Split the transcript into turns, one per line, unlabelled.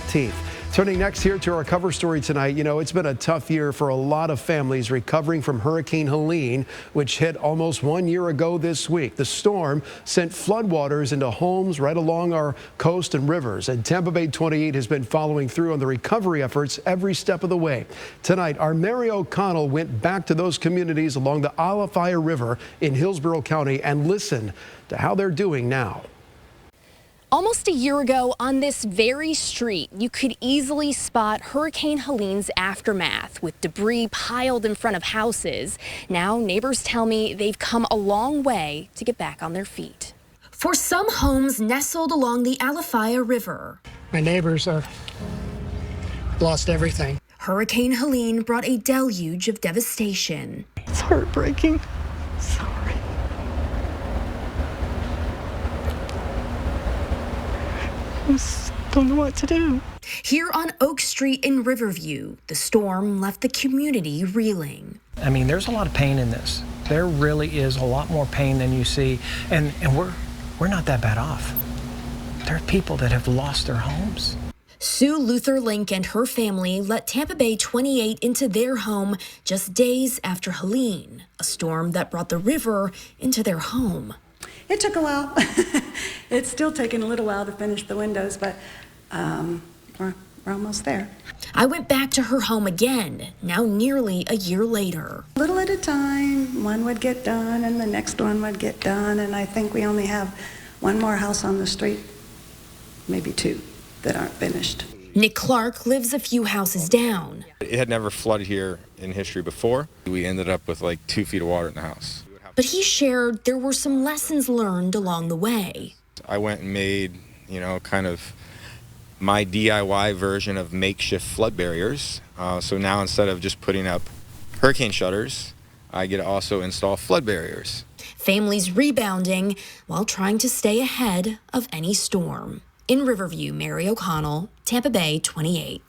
15th. Turning next here to our cover story tonight, it's been a tough year for a lot of families recovering from Hurricane Helene, which hit almost 1 year ago this week. The storm sent floodwaters into homes right along our coast and rivers, and Tampa Bay 28 has been following through on the recovery efforts every step of the way. Tonight, our Mary O'Connell went back to those communities along the Alafia River in Hillsborough County and listened to how they're doing now.
Almost a year ago on this very street, you could easily spot Hurricane Helene's aftermath with debris piled in front of houses. Now neighbors tell me they've come a long way to get back on their feet. For some homes nestled along the Alafia River,
my neighbors lost everything.
Hurricane Helene brought a deluge of devastation.
It's heartbreaking. Sorry. I just don't know what to do.
Here on Oak Street in Riverview, the storm left the community reeling.
I mean, there's a lot of pain in this. There really is a lot more pain than you see, and we're not that bad off. There are people that have lost their homes.
Sue Luther Link and her family let Tampa Bay 28 into their home just days after Helene, a storm that brought the river into their home.
It took a while. It's still taking a little while to finish the windows, but we're almost there.
I went back to her home again, now nearly a year later.
Little at a time, one would get done and the next one would get done, and I think we only have one more house on the street, maybe two, that aren't finished.
Nick Clark lives a few houses down.
It had never flooded here in history before. We ended up with like 2 feet of water in the house.
But he shared there were some lessons learned along the way.
I went and made, kind of my DIY version of makeshift flood barriers. So now instead of just putting up hurricane shutters, I get to also install flood barriers.
Families rebounding while trying to stay ahead of any storm. In Riverview, Mary O'Connell, Tampa Bay 28.